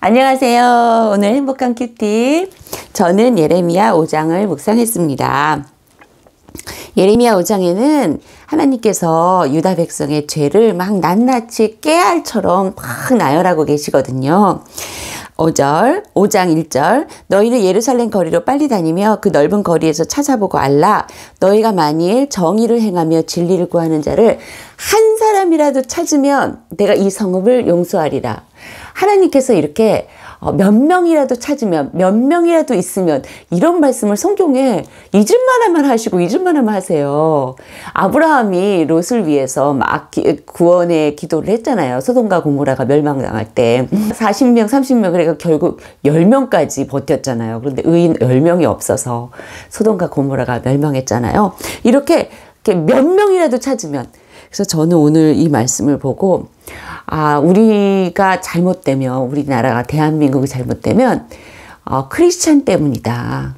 안녕하세요. 오늘 행복한 큐티. 저는 예레미야 5장을 묵상했습니다. 예레미야 5장에는 하나님께서 유다 백성의 죄를 막 낱낱이 깨알처럼 막 나열하고 계시거든요. 5장 1절 너희는 예루살렘 거리로 빨리 다니며 그 넓은 거리에서 찾아보고 알라. 너희가 만일 정의를 행하며 진리를 구하는 자를 한 사람이라도 찾으면 내가 이 성읍을 용서하리라. 하나님께서 이렇게 몇 명이라도 찾으면, 몇 명이라도 있으면, 이런 말씀을 성경에 잊을만 하면 하시고 잊을만 하면 하세요. 아브라함이 롯을 위해서 막 구원의 기도를 했잖아요. 소돔과 고모라가 멸망당할 때 40명 30명 그래서 결국 10명까지 버텼잖아요. 그런데 의인 10명이 없어서 소돔과 고모라가 멸망했잖아요. 이렇게 몇 명이라도 찾으면. 그래서 저는 오늘 이 말씀을 보고 우리가 잘못되면, 우리나라가 대한민국이 잘못되면 크리스찬 때문이다.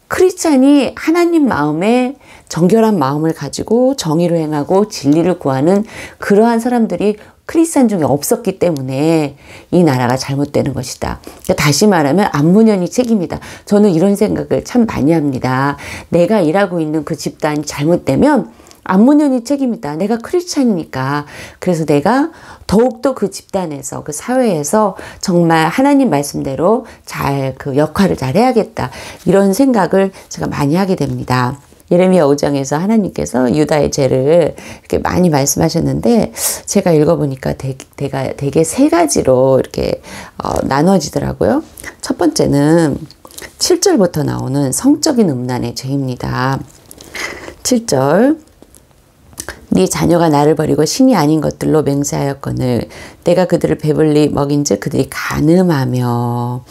크리스찬이 하나님 마음에 정결한 마음을 가지고 정의를 행하고 진리를 구하는 그러한 사람들이 크리스찬 중에 없었기 때문에 이 나라가 잘못되는 것이다. 그러니까 다시 말하면 암문현이 책임이다. 저는 이런 생각을 참 많이 합니다. 내가 일하고 있는 그 집단이 잘못되면 암문현이 책임이다. 내가 크리스찬이니까. 그래서 내가 더욱더 그 집단에서, 그 사회에서 정말 하나님 말씀대로 잘 그 역할을 잘 해야겠다. 이런 생각을 제가 많이 하게 됩니다. 예레미야 5장에서 하나님께서 유다의 죄를 이렇게 많이 말씀하셨는데 제가 읽어보니까 되게 세 가지로 이렇게 나눠지더라고요. 첫 번째는 7절부터 나오는 성적인 음란의 죄입니다. 7절 네 자녀가 나를 버리고 신이 아닌 것들로 맹세하였거늘 내가 그들을 배불리 먹인즉 그들이 간음하며.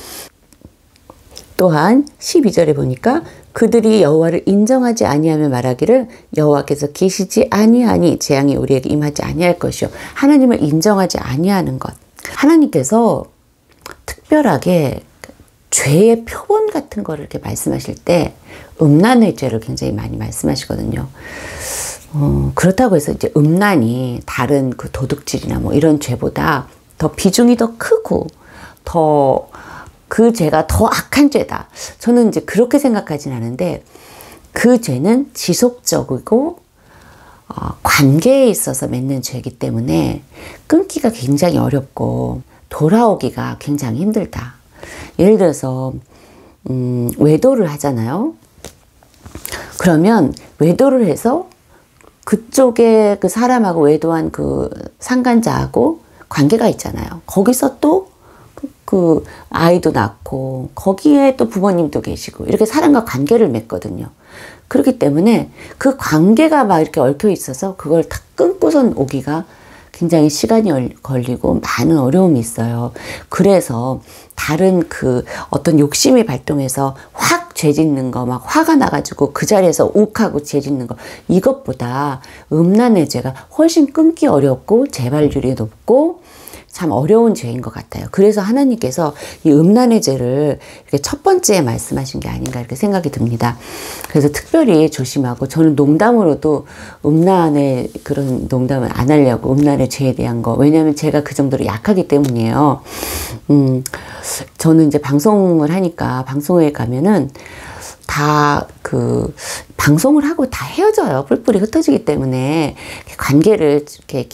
또한 12절에 보니까 그들이 여호와를 인정하지 아니하며 말하기를 여호와께서 계시지 아니하니 재앙이 우리에게 임하지 아니할 것이요. 하나님을 인정하지 아니하는 것. 하나님께서 특별하게 죄의 표본 같은 거를 이렇게 말씀하실 때 음란의 죄를 굉장히 많이 말씀하시거든요. 그렇다고 해서 이제 음란이 다른 그 도둑질이나 뭐 이런 죄보다 더 비중이 더 크고 더 그 죄가 더 악한 죄다. 저는 이제 그렇게 생각하진 않은데 그 죄는 지속적이고 관계에 있어서 맺는 죄이기 때문에 끊기가 굉장히 어렵고 돌아오기가 굉장히 힘들다. 예를 들어서 외도를 하잖아요. 그러면 외도를 해서 그쪽에 그 사람하고 외도한 그 상간자하고 관계가 있잖아요. 거기서 또 그 아이도 낳고 거기에 또 부모님도 계시고 이렇게 사람과 관계를 맺거든요. 그렇기 때문에 그 관계가 막 이렇게 얽혀 있어서 그걸 다 끊고선 오기가 굉장히 시간이 걸리고 많은 어려움이 있어요. 그래서 다른 그 어떤 욕심이 발동해서 확 죄 짓는 거, 막 화가 나가지고 그 자리에서 욱하고 죄 짓는 거, 이것보다 음란의 죄가 훨씬 끊기 어렵고 재발률이 높고 참 어려운 죄인 것 같아요. 그래서 하나님께서 이 음란의 죄를 이렇게 첫 번째에 말씀하신 게 아닌가 이렇게 생각이 듭니다. 그래서 특별히 조심하고, 저는 농담으로도 음란의 그런 농담을 안 하려고, 음란의 죄에 대한 거. 왜냐하면 제가 그 정도로 약하기 때문이에요. 저는 이제 방송을 하니까 방송에 가면은 다 그 방송을 하고 다 헤어져요. 뿔뿔이 흩어지기 때문에 관계를 이렇게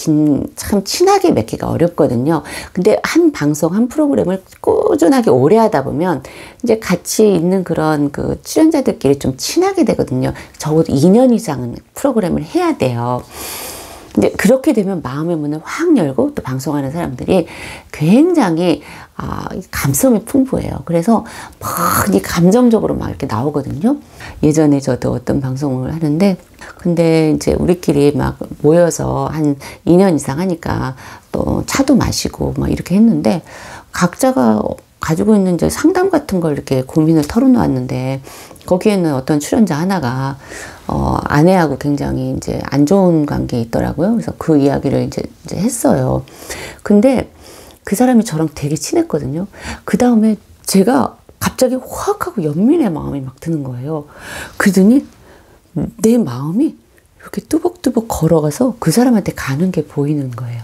참 친하게 맺기가 어렵거든요. 근데 한 방송, 한 프로그램을 꾸준하게 오래 하다 보면 이제 같이 있는 그런 그 출연자들끼리 좀 친하게 되거든요. 적어도 2년 이상은 프로그램을 해야 돼요. 근데 그렇게 되면 마음의 문을 확 열고 또 방송하는 사람들이 굉장히 감성이 풍부해요. 그래서 막 감정적으로 막 이렇게 나오거든요. 예전에 저도 어떤 방송을 하는데, 근데 이제 우리끼리 막 모여서 한 2년 이상 하니까 또 차도 마시고 막 이렇게 했는데, 각자가 가지고 있는 이제 상담 같은 걸 이렇게 고민을 털어놓았는데, 거기에는 어떤 출연자 하나가 아내하고 굉장히 이제 안 좋은 관계에 있더라고요. 그래서 그 이야기를 이제 했어요. 근데 그 사람이 저랑 되게 친했거든요. 그 다음에 제가 갑자기 확 하고 연민의 마음이 막 드는 거예요. 그러더니 내 마음이 이렇게 뚜벅뚜벅 걸어가서 그 사람한테 가는 게 보이는 거예요.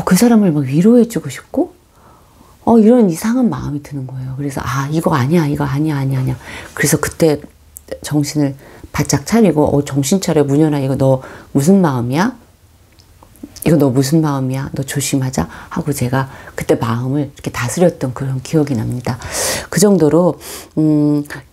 그 사람을 막 위로해주고 싶고, 이런 이상한 마음이 드는 거예요. 그래서, 이거 아니야, 이거 아니야, 아니야, 아니야. 그래서 그때 정신을 바짝 차리고, 정신 차려, 문현아, 이거 너 무슨 마음이야? 이거 너 무슨 마음이야? 너 조심하자 하고 제가 그때 마음을 이렇게 다스렸던 그런 기억이 납니다. 그 정도로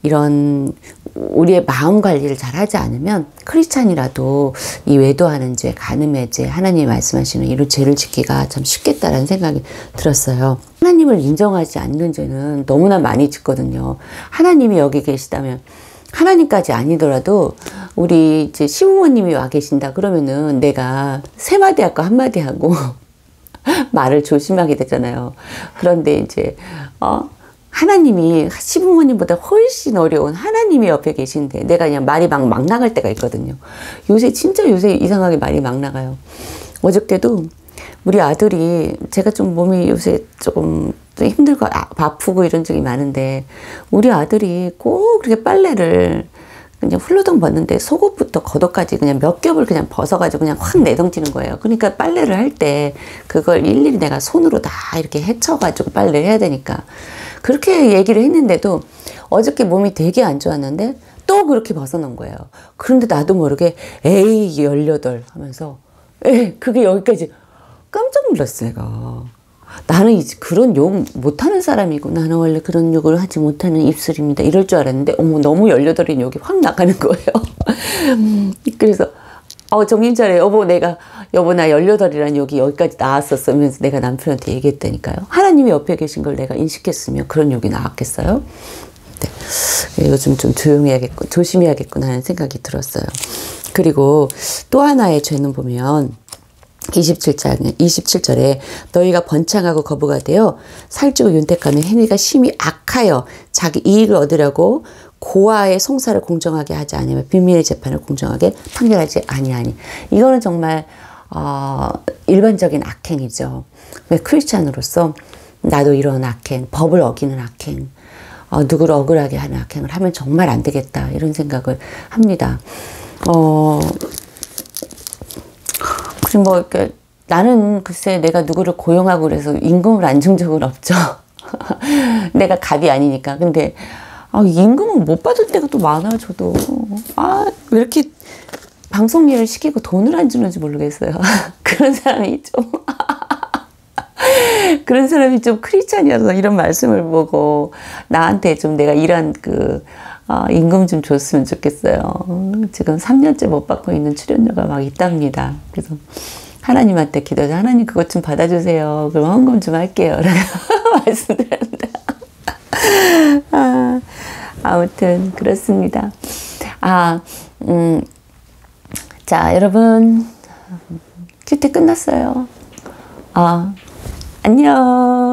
이런 우리의 마음 관리를 잘 하지 않으면 크리스찬이라도 이 외도하는 죄, 간음의 죄, 하나님이 말씀하시는 이런 죄를 짓기가 참 쉽겠다라는 생각이 들었어요. 하나님을 인정하지 않는 죄는 너무나 많이 짓거든요. 하나님이 여기 계시다면 하나님까지 아니더라도 우리 이제 시부모님이 와 계신다 그러면은 내가 세 마디 할거 한 마디 하고 말을 조심하게 되잖아요. 그런데 이제 하나님이 시부모님보다 훨씬 어려운 하나님이 옆에 계신데 내가 그냥 말이 막 나갈 때가 있거든요. 진짜 요새 이상하게 말이 막 나가요. 어저께도 우리 아들이 제가 좀 몸이 요새 조금 힘들고 아프고 이런 적이 많은데 우리 아들이 꼭 그렇게 빨래를 그냥 훌러덩 벗는데 속옷부터 겉옷까지 그냥 몇 겹을 그냥 벗어가지고 그냥 확 내던지는 거예요. 그러니까 빨래를 할 때 그걸 일일이 내가 손으로 다 이렇게 헤쳐가지고 빨래를 해야 되니까 그렇게 얘기를 했는데도 어저께 몸이 되게 안 좋았는데 또 그렇게 벗어놓은 거예요. 그런데 나도 모르게 에이 18 하면서 그게 여기까지 깜짝 놀랐어요. 내가. 나는 이제 그런 욕 못하는 사람이고 나는 원래 그런 욕을 하지 못하는 입술입니다. 이럴 줄 알았는데 너무 18인 욕이 확 나가는 거예요. 그래서 정신 차려 여보 나 18이라는 욕이 여기까지 나왔었어 면서 내가 남편한테 얘기했다니까요. 하나님이 옆에 계신 걸 내가 인식했으면 그런 욕이 나왔겠어요? 네. 요즘 좀 조심해야겠구나 하는 생각이 들었어요. 그리고 또 하나의 죄는 보면 27절에 너희가 번창하고 거부가 되어 살찌고 윤택하는 행위가 심히 악하여 자기 이익을 얻으려고 고아의 송사를 공정하게 하지 아니하며 비밀의 재판을 공정하게 판결하지 아니하니. 이거는 정말 일반적인 악행이죠. 왜 크리스찬으로서 나도 이런 악행, 법을 어기는 악행, 누구를 억울하게 하는 악행을 하면 정말 안 되겠다 이런 생각을 합니다. 그리고 나는 글쎄 내가 누구를 고용하고 그래서 임금을 안 준 적은 없죠. 내가 갑이 아니니까. 근데 임금은 못 받을 때가 또 많아요. 저도. 왜 이렇게 방송 일을 시키고 돈을 안 주는지 모르겠어요. 그런 사람이 좀 크리스찬이어서 이런 말씀을 보고 나한테 좀 내가 일한 임금 좀 줬으면 좋겠어요. 지금 3년째 못 받고 있는 출연료가 막 있답니다. 그래서 하나님한테 기도해서 하나님 그것 좀 받아주세요. 그럼 헌금 좀 할게요. 라고 말씀드렸는데 아무튼 그렇습니다. 자 여러분 큐티 끝났어요. 안녕.